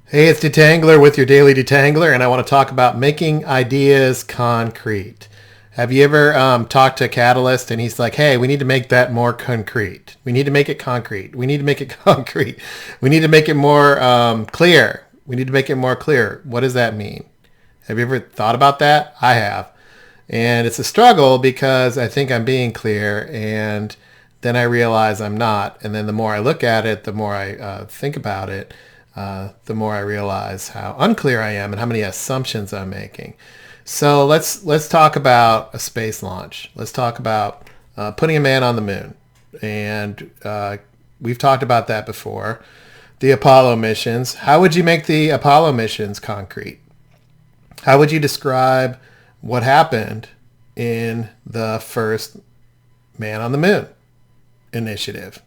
Hey, it's Detangler with your Daily Detangler, and I want to talk about making ideas concrete. Have you ever talked to a catalyst and he's like, hey, we need to make that more concrete. We need to make it concrete. We need to make it concrete. We need to make it more clear. We need to make it more clear. What does that mean? Have you ever thought about that? I have. And it's a struggle because I think I'm being clear and then I realize I'm not. And then the more I look at it, the more I think about it, the more I realize how unclear I am and how many assumptions I'm making. So let's talk about a space launch. Let's talk about putting a man on the moon. And we've talked about that before. The Apollo missions. How would you make the Apollo missions concrete? How would you describe what happened in the first Man on the Moon initiative?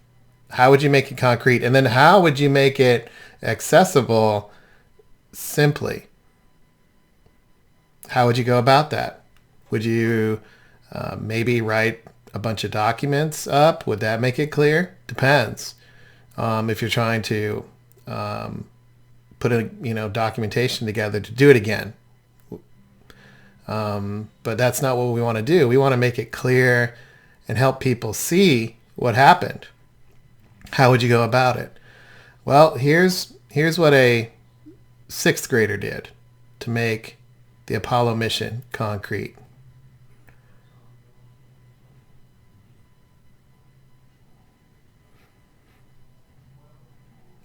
How would you make it concrete? And then how would you make it accessible simply? How would you go about that? Would you maybe write a bunch of documents up? Would that make it clear? Depends. If you're trying to put a documentation together to do it again. But that's not what we want to do. We want to make it clear and help people see what happened. How would you go about it? Well, here's what a sixth grader did to make the Apollo mission concrete.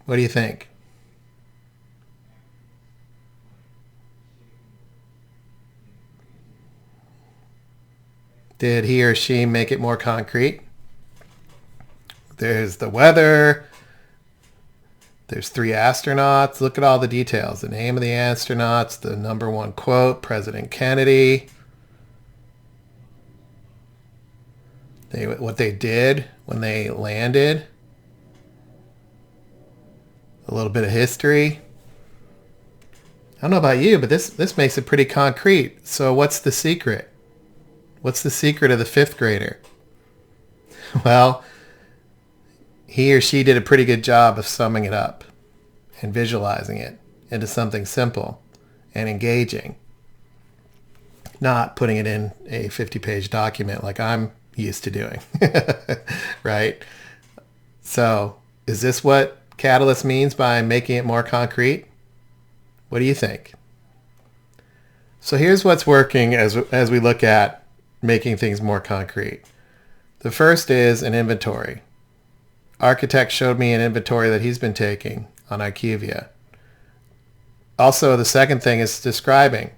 What do you think? Did he or she make it more concrete? There's the weather. There's 3 astronauts. Look at all the details. The name of the astronauts, the number one quote, President Kennedy. What they did when they landed. A little bit of history. I don't know about you, but this makes it pretty concrete. So what's the secret? What's the secret of the 5th grader? Well, he or she did a pretty good job of summing it up and visualizing it into something simple and engaging, not putting it in a 50-page document like I'm used to doing, right? So is this what Catalyst means by making it more concrete? What do you think? So here's what's working as we look at making things more concrete. The first is an inventory. Architect showed me an inventory that he's been taking on IQVIA. Also, the second thing is describing.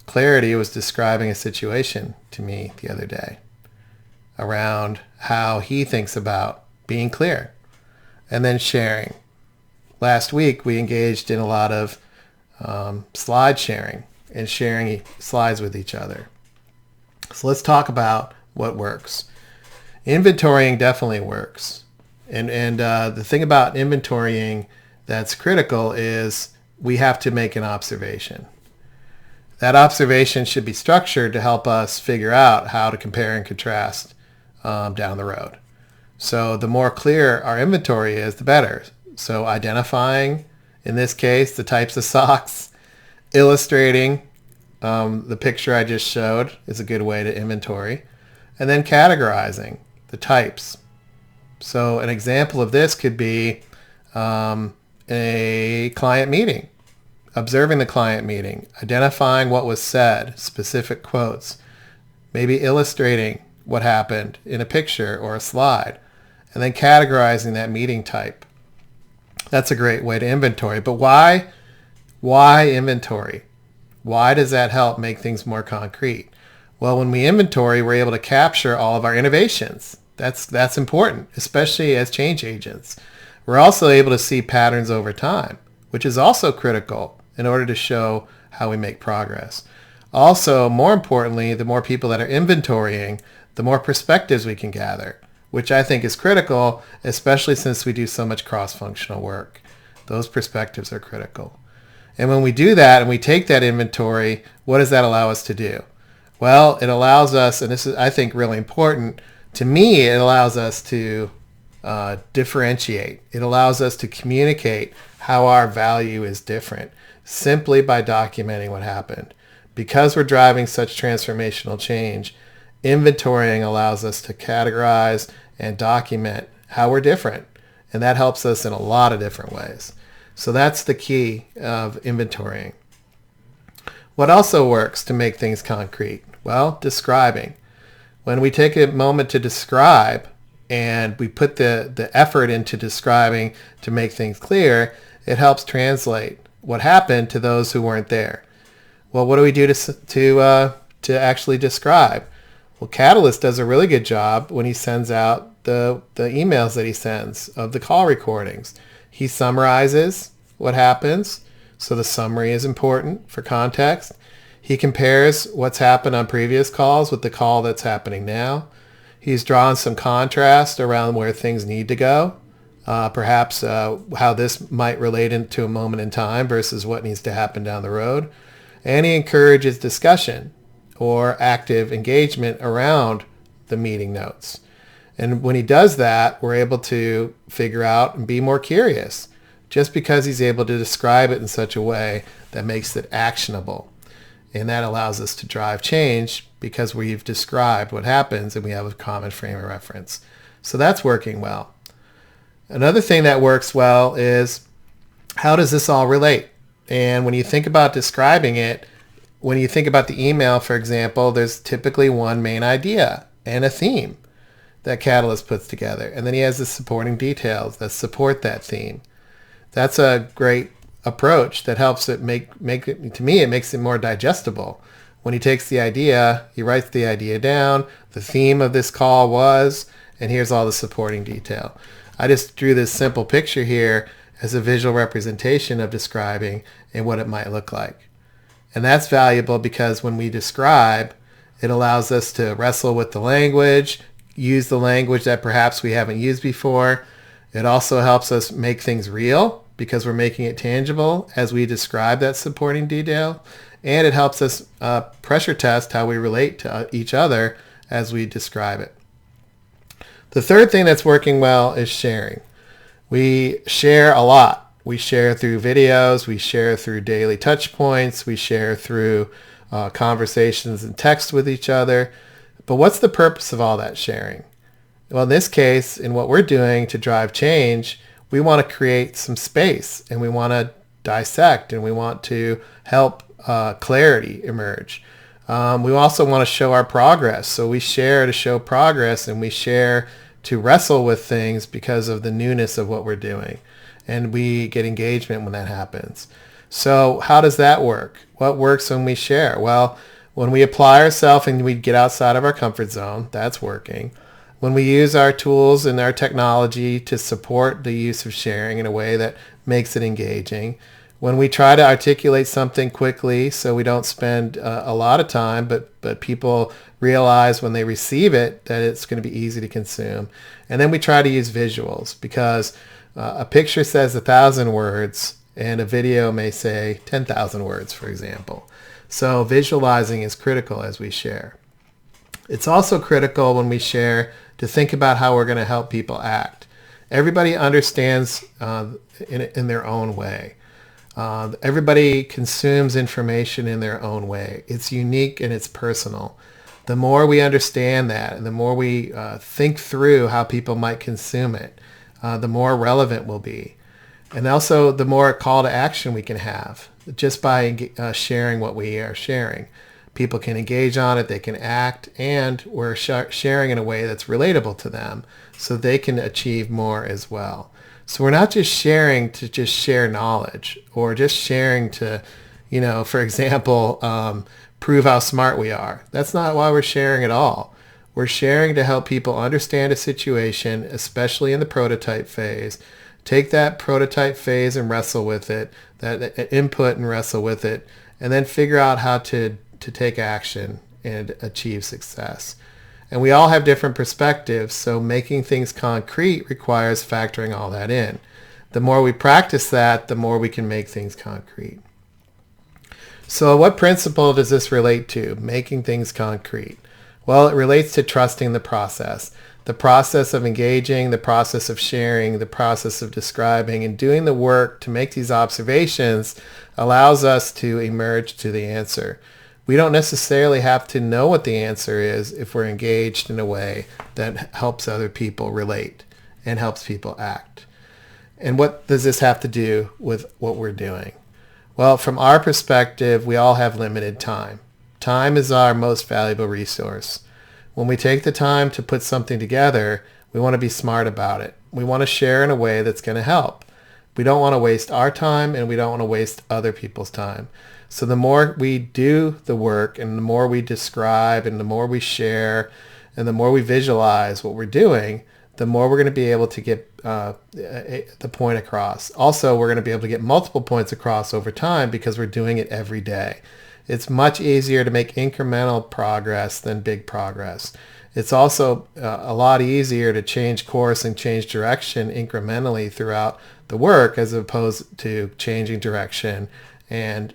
Clarity was describing a situation to me the other day around how he thinks about being clear. And then sharing. Last week, we engaged in a lot of slide sharing and sharing slides with each other. So let's talk about what works. Inventorying definitely works. And the thing about inventorying that's critical is we have to make an observation. That observation should be structured to help us figure out how to compare and contrast down the road. So the more clear our inventory is, the better. So identifying, in this case, the types of socks, illustrating the picture I just showed is a good way to inventory, and then categorizing the types. So an example of this could be a client meeting, observing the client meeting, identifying what was said, specific quotes, maybe illustrating what happened in a picture or a slide, and then categorizing that meeting type. That's a great way to inventory. But why inventory? Why does that help make things more concrete? Well, when we inventory, we're able to capture all of our innovations. That's important, especially as change agents. We're also able to see patterns over time, which is also critical in order to show how we make progress. Also, more importantly, the more people that are inventorying, the more perspectives we can gather, which I think is critical, especially since we do so much cross-functional work. Those perspectives are critical. And when we do that and we take that inventory, what does that allow us to do? Well, it allows us, and this is, I think, really important, to me, it allows us to differentiate. It allows us to communicate how our value is different simply by documenting what happened. Because we're driving such transformational change, inventorying allows us to categorize and document how we're different. And that helps us in a lot of different ways. So that's the key of inventorying. What also works to make things concrete? Well, describing. When we take a moment to describe and we put the effort into describing to make things clear, it helps translate what happened to those who weren't there. Well, what do we do to actually describe? Well, Catalyst does a really good job when he sends out the emails that he sends of the call recordings. He summarizes what happens, so the summary is important for context. He compares what's happened on previous calls with the call that's happening now. He's drawn some contrast around where things need to go, perhaps how this might relate into a moment in time versus what needs to happen down the road. And he encourages discussion or active engagement around the meeting notes. And when he does that, we're able to figure out and be more curious, just because he's able to describe it in such a way that makes it actionable. And that allows us to drive change because we've described what happens and we have a common frame of reference. So that's working well. Another thing that works well is, how does this all relate? And when you think about describing it, when you think about the email, for example, there's typically one main idea and a theme that Catalyst puts together. And then he has the supporting details that support that theme. That's a great approach that helps it make it, to me, it makes it more digestible. When he takes the idea, he writes the idea down, the theme of this call was, and here's all the supporting detail. I just drew this simple picture here as a visual representation of describing and what it might look like. And that's valuable because when we describe, it allows us to wrestle with the language, use the language that perhaps we haven't used before. It also helps us make things real because we're making it tangible as we describe that supporting detail. And it helps us pressure test how we relate to each other as we describe it. The third thing that's working well is sharing. We share a lot. We share through videos. We share through daily touch points. We share through conversations and text with each other. But what's the purpose of all that sharing? Well, in this case, in what we're doing to drive change, we want to create some space and we want to dissect and we want to help clarity emerge. We also want to show our progress. So we share to show progress and we share to wrestle with things because of the newness of what we're doing. And we get engagement when that happens. So how does that work? What works when we share? Well, when we apply ourselves and we get outside of our comfort zone, that's working. When we use our tools and our technology to support the use of sharing in a way that makes it engaging. When we try to articulate something quickly so we don't spend a lot of time, but people realize when they receive it that it's going to be easy to consume. And then we try to use visuals because a picture says 1,000 words and a video may say 10,000 words, for example. So visualizing is critical as we share. It's also critical when we share to think about how we're going to help people act. Everybody understands in their own way. Everybody consumes information in their own way. It's unique and it's personal. The more we understand that and the more we think through how people might consume it, the more relevant we'll be. And also the more call to action we can have just by sharing what we are sharing. People can engage on it, they can act, and we're sharing in a way that's relatable to them so they can achieve more as well. So we're not just sharing to just share knowledge or just sharing to, for example, prove how smart we are. That's not why we're sharing at all. We're sharing to help people understand a situation, especially in the prototype phase. Take that prototype phase and wrestle with it, that input and wrestle with it, and then figure out how to take action and achieve success. And we all have different perspectives, so making things concrete requires factoring all that in. The more we practice that, the more we can make things concrete. So what principle does this relate to, making things concrete? Well, it relates to trusting the process. The process of engaging, the process of sharing, the process of describing, and doing the work to make these observations allows us to emerge to the answer. We don't necessarily have to know what the answer is if we're engaged in a way that helps other people relate and helps people act. And what does this have to do with what we're doing? Well, from our perspective, we all have limited time. Time is our most valuable resource. When we take the time to put something together, we want to be smart about it. We want to share in a way that's going to help. We don't want to waste our time, and we don't want to waste other people's time. So the more we do the work, and the more we describe, and the more we share, and the more we visualize what we're doing, the more we're going to be able to get the point across. Also, we're going to be able to get multiple points across over time because we're doing it every day. It's much easier to make incremental progress than big progress. It's also a lot easier to change course and change direction incrementally throughout the work as opposed to changing direction and,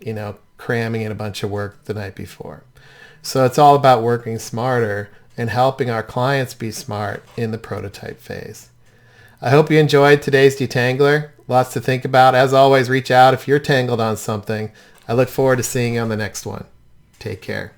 cramming in a bunch of work the night before. So it's all about working smarter and helping our clients be smart in the prototype phase. I hope you enjoyed today's Detangler. Lots to think about. As always, reach out if you're tangled on something. I look forward to seeing you on the next one. Take care.